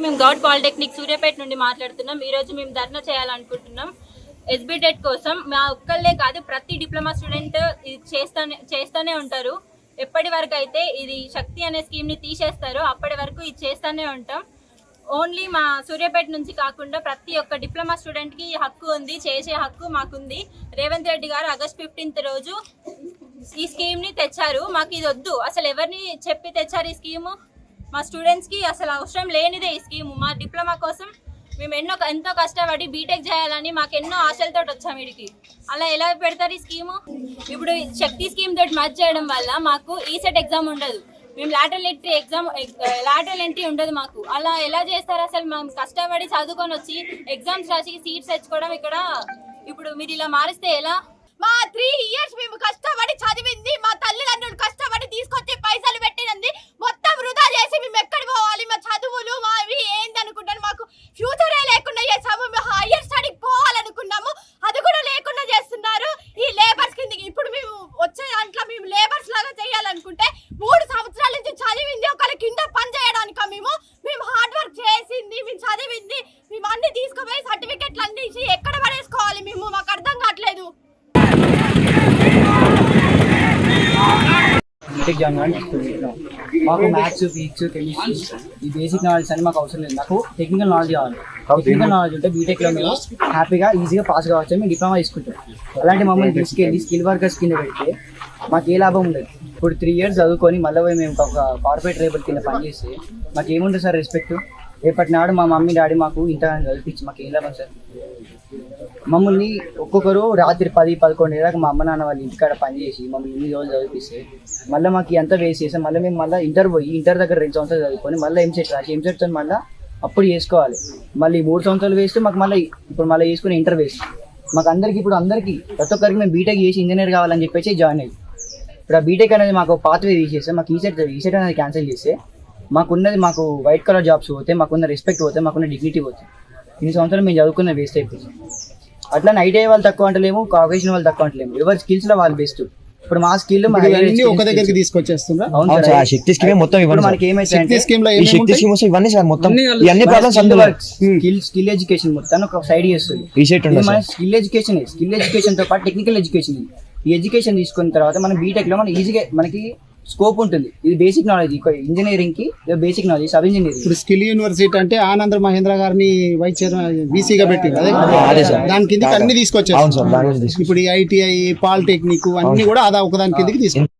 మేము గౌడ్ పాలిటెక్నిక్ సూర్యాపేట నుండి మాట్లాడుతున్నాం. ఈరోజు మేము ధర్నా చేయాలనుకుంటున్నాం SBTET కోసం. మా ఒక్కళ్ళే కాదు, ప్రతి డిప్లొమా స్టూడెంట్ ఇది చేస్తూనే ఉంటారు. ఎప్పటి వరకు అయితే ఇది శక్తి అనే స్కీమ్ని తీసేస్తారో అప్పటి వరకు ఇది చేస్తూనే ఉంటాం. ఓన్లీ మా సూర్యాపేట నుంచి కాకుండా ప్రతి ఒక్క డిప్లొమా స్టూడెంట్కి హక్కు ఉంది, చేసే హక్కు మాకుంది. రేవంత్ రెడ్డి గారు August 15th రోజు ఈ స్కీమ్ని తెచ్చారు. మాకు ఇది వద్దు, అసలు ఎవరిని చెప్పి తెచ్చారు ఈ స్కీము? మా స్టూడెంట్స్కి అసలు అవసరం లేనిదే ఈ స్కీము. మా డిప్లొమా కోసం మేము ఎంతో కష్టపడి బీటెక్ చేయాలని మాకు ఎన్నో ఆశలతో వచ్చాము వీడికి. అలా ఎలా పెడతారు ఈ స్కీము? ఇప్పుడు శక్తి స్కీమ్ తోటి మర్జ్ చేయడం వల్ల మాకు ఈసెట్ ఎగ్జామ్ ఉండదు, మేము లాటరల్ ఎంట్రీ ఉండదు మాకు. అలా ఎలా చేస్తారు? అసలు మేము కష్టపడి చదువుకొని వచ్చి ఎగ్జామ్స్ రాసి సీట్స్ తెచ్చుకోవడం ఇక్కడ. ఇప్పుడు మీరు ఇలా మారిస్తే ఎలా? మా 3 years మేము కష్టపడి చదివింది, మా తల్లిదండ్రులు కష్టపడి తీసుకొచ్చి పైసలు పెట్టినంది మొత్తం వృధా చేసి మేము ఎక్కడ పోవాలి? మా చదువులు మావి ఏంది అనుకుంటాను. మాకు ఫ్యూచరే లేకుండా చేసాము. మేము హైయర్ స్టడీకి పోవాలనుకున్నాము, అది కూడా లేకుండా చేస్తున్నారు ఈ లేబర్స్ కిందకి. ఇప్పుడు మేము వచ్చే దాంట్లో మేము లేబర్స్ లాగా చేయాలనుకుంటే 3 సంవత్సరాల నుంచి చదివింది ఒకళ్ళ కింద పని చేయడానిక? మేము హార్డ్ వర్క్ చేసింది, మేము చదివింది, మేము అన్ని తీసుకుపోయి సర్టిఫికెట్లు అన్ని ఇచ్చి ఎక్కడ పడేసుకోవాలి మేము? మాకు అర్థం కావట్లేదు. మాకు మ్యాథ్స్, ఫిజిక్స్, కెమిస్ట్రీ ఈ బేసిక్ నాలెడ్జ్ అని మాకు అవసరం లేదు. నాకు టెక్నికల్ నాలెడ్జ్ కావాలి. టెక్నికల్ నాలెడ్జ్ ఉంటే బీటెక్లో మేము హ్యాపీగా ఈజీగా పాస్ కావచ్చు. మేము డిప్లొమా తీసుకుంటాం. అలాంటి మమ్మల్ని తీసుకెళ్ళి స్కిల్ వర్కర్స్ కింద పెడితే మాకు ఏ లాభం ఉండదు. ఇప్పుడు 3 years చదువుకొని మళ్ళీ మేము ఒక కార్పొరేట్ లేబర్ కింద పనిచేస్తే మాకు ఏముంటుంది సార్ రెస్పెక్ట్? రేపటి నాడు మా మమ్మీ డాడీ మాకు ఇంత చదివించి మాకు ఏం లాభం సార్? మమ్మల్ని ఒక్కొక్కరు రాత్రి 10-11 దాకా మా అమ్మ నాన్న వాళ్ళ ఇంటికాడ పనిచేసి మమ్మల్ని 2 రోజులు చదివిస్తే మళ్ళీ మాకు ఎంత వేస్ట్ చేస్తాం. మళ్ళీ మేము మళ్ళీ ఇంటర్ దగ్గర 2 సంవత్సరాలు చదువుకొని మళ్ళీ ఎంసెట్ రాసి ఎంసెట్తో మళ్ళీ అప్పుడు చేసుకోవాలి. మళ్ళీ 3 సంవత్సరాలు వేస్ట్ మాకు. ఇప్పుడు మళ్ళీ చేసుకుని ఇంటర్ వేస్ట్ మాకు. అందరికీ ప్రతి ఒక్కరికి మేము బీటెక్ చేసి ఇంజనీర్ కావాలని చెప్పేసి జాయిన్ అయ్యి ఇప్పుడు ఆ బీటెక్ అనేది మాకు పాత్వే తీసేస్తే మాకు ఈసెట్ అనేది క్యాన్సిల్ చేస్తే మాకు వైట్ కలర్ జాబ్స్ పోతే, మాకున్న రెస్పెక్ట్ పోతే, మాకున్న డిగ్నిటీ పోతే. ఇన్ని సంవత్సరాలు మేము చదువుకున్న వేస్ట్ అయిపోయింది. అట్లా ఐటీఐ వాళ్ళు తక్కువ అంటలేము, కాకేషన్ వాళ్ళు తక్కువ అంటలేము. ఎవరి స్కిల్స్ లో వాళ్ళు బెస్ట్. ఇప్పుడు మా స్కిల్ ఒక దగ్గరికి తీసుకొచ్చేస్తున్నా. స్కిల్ ఎడ్యుకేషన్ మొత్తం ఒక సైడ్ చేస్తుంది. స్కిల్ ఎడ్యుకేషన్ తో పాటు టెక్నికల్ ఎడ్యుకేషన్. ఈ ఎడ్యుకేషన్ తీసుకున్న తర్వాత మనం బీటెక్ లో ఈజీగా మనకి స్కోప్ ఉంటుంది. ఇది బేసిక్ నాలెడ్జ్. ఇంజనీరింగ్ కి బేసిక్ నాలెడ్జ్, సబ్ ఇంజనీరింగ్. ఇప్పుడు స్కిల్ యూనివర్సిటీ అంటే ఆనంద్ మహేంద్ర గారిని వైస్ చైర్మన్ బీసీగా పెట్టింది. దాని కిందకి అన్ని తీసుకొచ్చారు. ఇప్పుడు ఈ ఐటీఐ, పాలిటెక్నిక్ అన్ని కూడా అదా ఒకదాని కిందకి తీసుకొచ్చారు.